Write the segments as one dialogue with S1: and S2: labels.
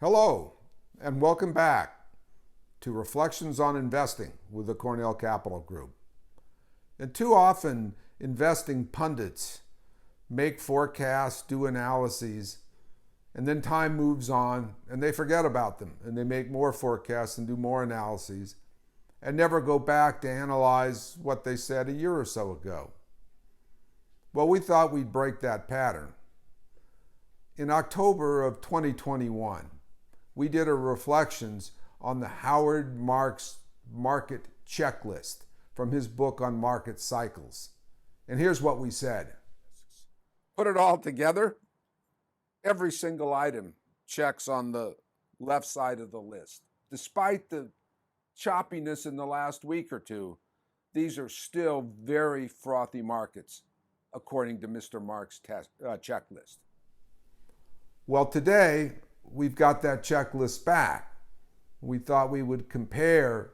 S1: Hello, and welcome back to Reflections on Investing with the Cornell Capital Group. And too often, investing pundits make forecasts, do analyses, and then time moves on and they forget about them and they make more forecasts and do more analyses and never go back to analyze what they said a year or so ago. Well, we thought we'd break that pattern. In October of 2021, we did a reflections on the Howard Marks market checklist from his book on market cycles. And here's what we said. Put it all together, every single item checks on the left side of the list. Despite the choppiness in the last week or two, these are still very frothy markets, according to Mr. Marks' checklist. Well, today, we've got that checklist back. We thought we would compare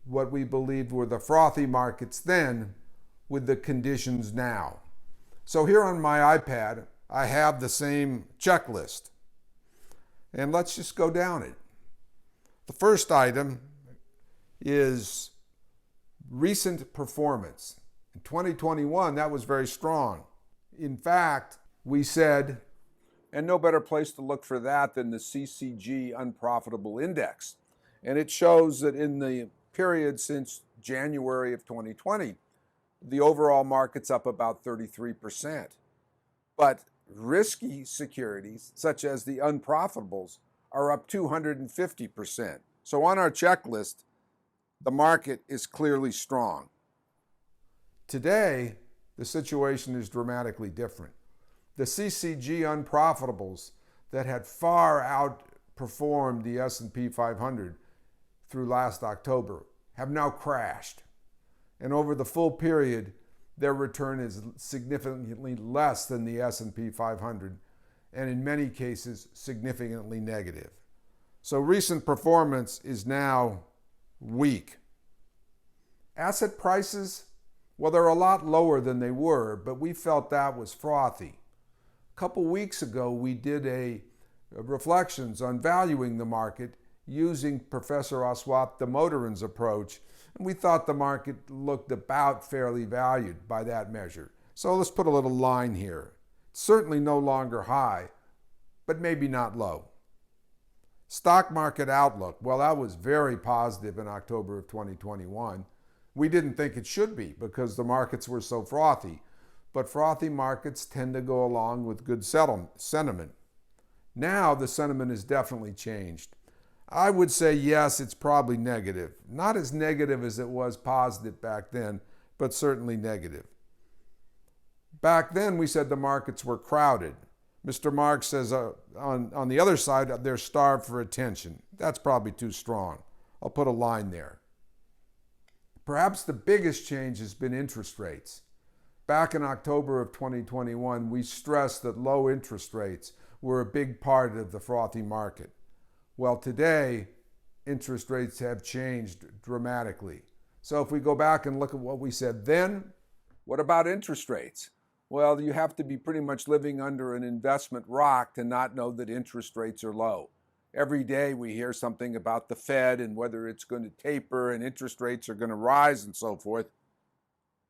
S1: what we believed were the frothy markets then with the conditions now. So here on my iPad, I have the same checklist. And let's just go down it. The first item is recent performance. In 2021, that was very strong. In fact, we said, and no better place to look for that than the CCG Unprofitable Index. And it shows that in the period since January of 2020, the overall market's up about 33%. But risky securities, such as the unprofitables, are up 250%. So on our checklist, the market is clearly strong. Today, the situation is dramatically different. The CCG unprofitables that had far outperformed the S&P 500 through last October have now crashed. And over the full period, their return is significantly less than the S&P 500, and in many cases, significantly negative. So recent performance is now weak. Asset prices, well, they're a lot lower than they were, but we felt that was frothy. A couple weeks ago, we did a reflections on valuing the market using Professor Aswath Damodoran's approach, and we thought the market looked about fairly valued by that measure. So let's put a little line here. It's certainly no longer high, but maybe not low. Stock market outlook, well, that was very positive in October of 2021. We didn't think it should be because the markets were so frothy, but frothy markets tend to go along with good sentiment. Now the sentiment has definitely changed. I would say yes, it's probably negative. Not as negative as it was positive back then, but certainly negative. Back then we said the markets were crowded. Mr. Marks says on the other side, they're starved for attention. That's probably too strong. I'll put a line there. Perhaps the biggest change has been interest rates. Back in October of 2021, we stressed that low interest rates were a big part of the frothy market. Well, today, interest rates have changed dramatically. So if we go back and look at what we said then, what about interest rates? Well, you have to be pretty much living under an investment rock to not know that interest rates are low. Every day we hear something about the Fed and whether it's going to taper and interest rates are going to rise and so forth.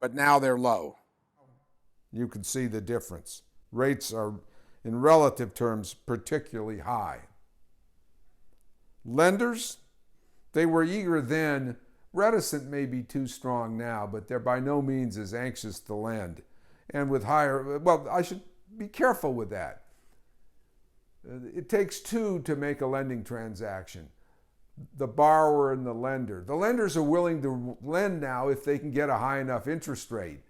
S1: But now they're low. You can see the difference. Rates are, in relative terms, particularly high. Lenders, they were eager then. Reticent may be too strong now, but they're by no means as anxious to lend. And with higher, well, I should be careful with that. It takes two to make a lending transaction, the borrower and the lender. The lenders are willing to lend now if they can get a high enough interest rate.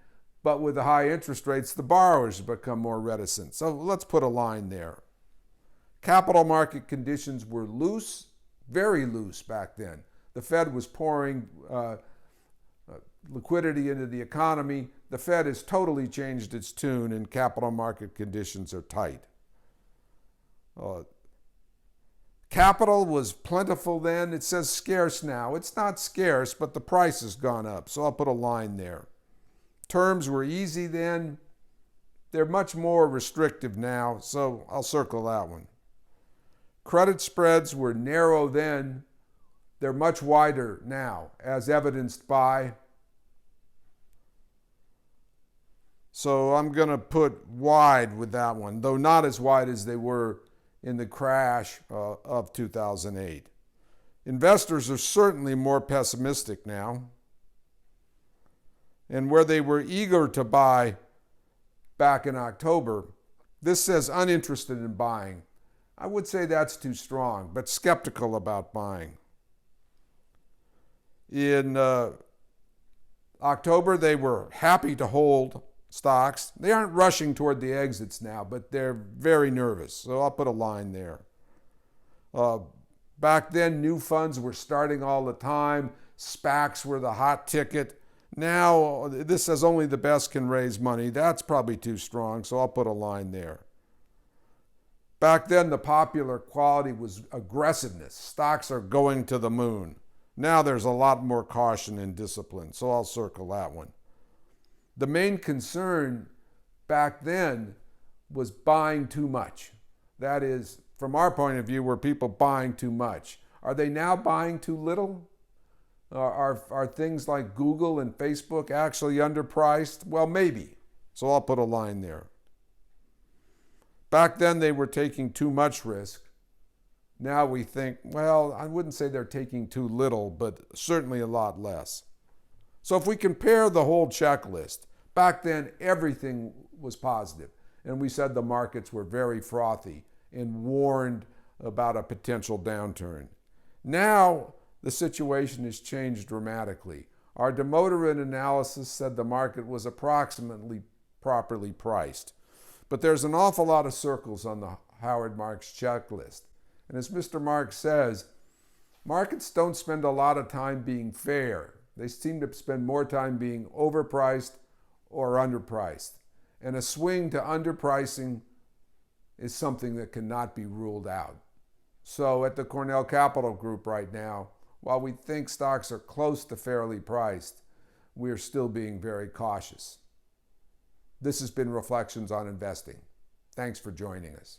S1: But with the high interest rates, the borrowers become more reticent. So let's put a line there. Capital market conditions were loose, very loose back then. The Fed was pouring liquidity into the economy. The Fed has totally changed its tune and capital market conditions are tight. Capital was plentiful then. It says scarce now. It's not scarce, but the price has gone up. So I'll put a line there. Terms were easy then. They're much more restrictive now, so I'll circle that one. Credit spreads were narrow then. They're much wider now, as evidenced by, so I'm going to put wide with that one, though not as wide as they were in the crash of 2008. Investors are certainly more pessimistic now. And where they were eager to buy back in October, this says uninterested in buying. I would say that's too strong, but skeptical about buying. In October, they were happy to hold stocks. They aren't rushing toward the exits now, but they're very nervous. So I'll put a line there. Back then, new funds were starting all the time. SPACs were the hot ticket. Now, this says only the best can raise money. That's probably too strong, so I'll put a line there. Back then, the popular quality was aggressiveness. Stocks are going to the moon. Now there's a lot more caution and discipline, so I'll circle that one. The main concern back then was buying too much. That is, from our point of view, were people buying too much? Are they now buying too little? Are things like Google and Facebook actually underpriced? Well, maybe. So I'll put a line there. Back then, they were taking too much risk. Now we think, well, I wouldn't say they're taking too little, but certainly a lot less. So if we compare the whole checklist, back then everything was positive, and we said the markets were very frothy and warned about a potential downturn. Now the situation has changed dramatically. Our Damodoran analysis said the market was approximately properly priced, but there's an awful lot of circles on the Howard Marks checklist. And as Mr. Marks says, markets don't spend a lot of time being fair. They seem to spend more time being overpriced or underpriced. And a swing to underpricing is something that cannot be ruled out. So at the Cornell Capital Group right now, while we think stocks are close to fairly priced, we're still being very cautious. This has been Reflections on Investing. Thanks for joining us.